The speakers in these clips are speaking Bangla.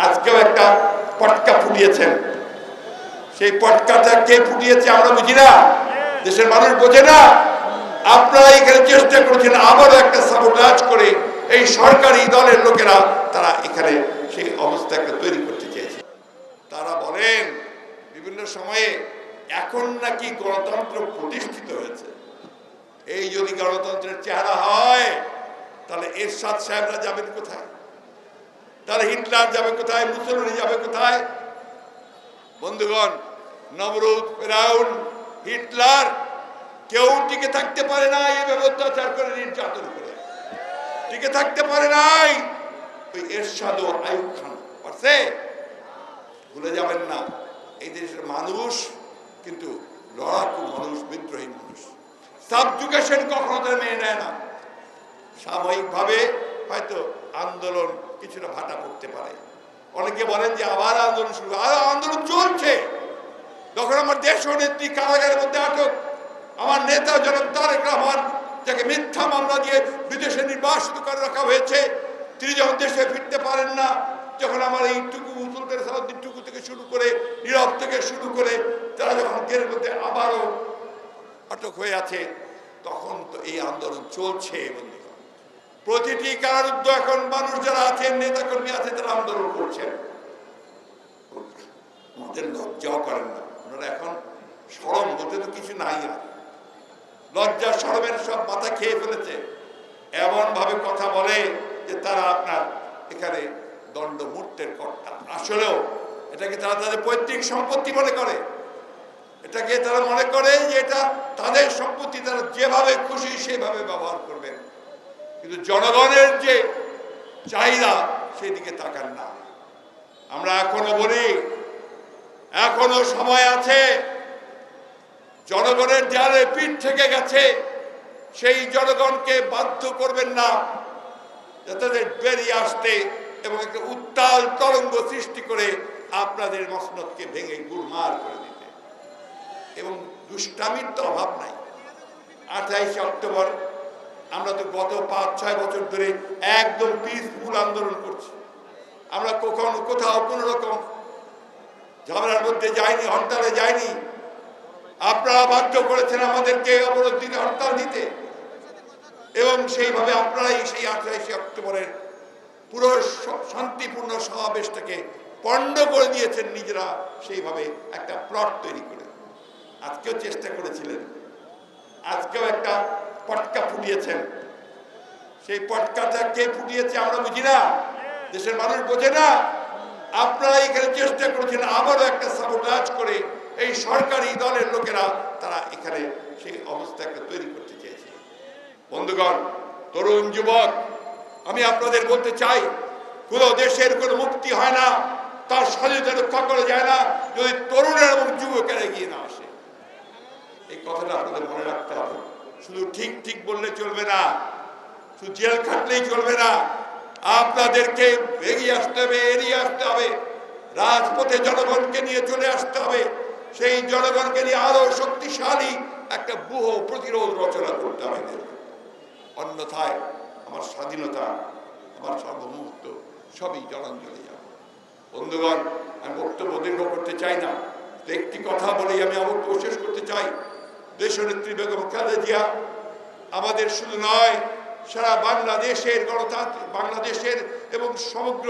আজকেও একটা পটকা ফুটিয়েছেন। সেই পটকাটা কে ফুটিয়েছে আমরা বুঝি না, দেশের মানুষ বোঝে না। আপনারা এখানে চেষ্টা করেছেন আবারও একটা সাবোটাজ করে এই সরকারি দলের লোকেরা তারা এখানে সেই অবস্থা একটা তৈরি করতে চেয়েছে। তারা বলেন বিভিন্ন সময়ে এখন নাকি গণতন্ত্র প্রতিষ্ঠিত হয়েছে। এই যদি গণতন্ত্রের চেহারা হয় তাহলে এরশাদ সাহেবরা যাবেন কোথায়, তাহলে হিটলার যাবে কোথায়, মুসলমানি যাবে কোথায়? বন্ধুগণ, নমরুদ, ফেরাউন, হিটলার কেউ টিকে থাকতে পারে না এই অত্যাচার করে, নির্যাতন করে টিকে থাকতে পারে নাই। ওই এরশাদ ও আইয়ুব খান পারছে? ভুলে যাবেন না, এই দেশের মানুষ কিন্তু লড়াকু মানুষ, বিদ্রোহী মানুষ। সাবজুকেশন কখনো তারা মেনে নেয় না। সাময়িকভাবে হয়তো আন্দোলন কিছুটা ভাটা পড়তে পারে। অনেকে বলেন যে আবার আন্দোলন শুরু, আর আন্দোলন চলছে। যখন আমার দেশ নেত্রী কারাগারের মধ্যে আটক, আমার নেতা জনাব তারেক রহমান, যাকে মিথ্যা মামলা দিয়ে বিদেশে নির্বাসিত করে রাখা হয়েছে, তিনি যখন দেশে ফিরতে পারেন না, যখন আমার এই টুকু সুলতান সালাউদ্দিন টুকু থেকে শুরু করে, নীরব থেকে শুরু করে তারা যখন জেলের মধ্যে আবারও আটক হয়ে আছে, তখন তো এই আন্দোলন চলছে। প্রতিটি কারারুদ্ধ এখন মানুষ যারা আছেন, নেতাকর্মী আছে, তারা আন্দোলন করছেন। আমাদের লজ্জাও করেন না আপনারা। এখন শরম বলতে তো কিছু নাই, আর লজ্জা শরমের সব মাথা খেয়ে ফেলেছে। এমন ভাবে কথা বলে যে তারা আপনার এখানে দণ্ডমূর্তের কর্তা। আসলেও এটাকে তারা তাদের পৈতৃক সম্পত্তি মনে করে, এটাকে তারা মনে করে যে এটা তাদের সম্পত্তি, তারা যেভাবে খুশি সেভাবে ব্যবহার করবেন। কিন্তু জনগণের যে চাহিদা সেদিকে তাকান না। আমরা এখনো বলি, এখনো সময় আছে। জনগণের দেয়ালে পিঠ থেকে গেছে, সেই জনগণকে বাধ্য করবেন না যাতে বেরিয়ে আসতে এবং একটা উত্তাল তরঙ্গ সৃষ্টি করে আপনাদের মসনদকে ভেঙে গুড়মার করে দিতে। এবং দুষ্টামির তো অভাব নাই। 28 অক্টোবর আমরা তো গত 5-6 বছর ধরে একদম পিসফুল আন্দোলন করছি। আমরা কখনো কোথাও কোনো রকম ঝামেলার মধ্যে যাইনি, হরতালে যাইনি। আপনারা বাধ্য করেছেন আমাদেরকে অবরোধ দিতে, হরতাল দিতে, এবং সেইভাবে আপনারাই সেই 28 অক্টোবরের পুরো শান্তিপূর্ণ সমাবেশটাকে পণ্ড করে দিয়েছেন নিজেরা, সেইভাবে একটা প্লট তৈরি করে। আজকেও চেষ্টা করেছিলেন, আজকেও একটা পটকা ফুটিয়েছেন। সেই পটকাটা কে ফুটিয়েছে আমরা বুঝি না, দেশের মানুষ বোঝে না। আপনারা এখানে চেষ্টা করেছেন আবারও একটা সাবোটাজ করে এই সরকারি দলের লোকেরা তারা এখানে সেই অবস্থা একটা তৈরি করতে চেয়েছে। বন্ধুগণ, তরুণ যুবক, আমি আপনাদের বলতে চাই, কোনো দেশের কোনো মুক্তি হয় না, তার স্বাধীনতা রক্ষা করা যায় না যদি তরুণের এবং যুবকেরা এগিয়ে না আসে। এই কথাটা আপনাদের মনে রাখতে হবে। শুধু ঠিক ঠিক বললে চলবে না, শুধু জেল খাটলেই চলবে না। আপনাদেরকে এগিয়ে আসতে হবে, এড়িয়ে আসতে হবে, রাজপথে জনগণকে নিয়ে চলে আসতে হবে। সেই জনগণকে নিয়ে আরো শক্তিশালী একটা ব্যূহ প্রতিরোধ রচনা করতে হবে। অন্যথায় আমার স্বাধীনতা, আমার সার্বভৌমত্ব সবই জলাঞ্জলি যাবে। বন্ধুগণ, আমি বক্তব্য দীর্ঘ করতে চাই না, একটি কথা বলেই আমি আমার বক্তব্য শেষ করতে চাই। দেশনেত্রী বেগম খালেদা জিয়া আমাদের শুধু নয়, সারা বাংলাদেশের গণতান্ত্রিক, বাংলাদেশের এবং সমগ্র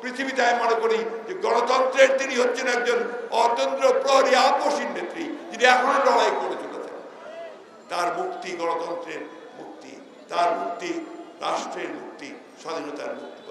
পৃথিবীতে আমি মনে করি যে গণতন্ত্রের তিনি হচ্ছেন একজন অতন্ত্র প্রহরী আপসীন নেত্রী, যিনি এখনো লড়াই করে চলেছেন। তার মুক্তি গণতন্ত্রের মুক্তি, তার মুক্তি রাষ্ট্রের মুক্তি, স্বাধীনতার মুক্তি।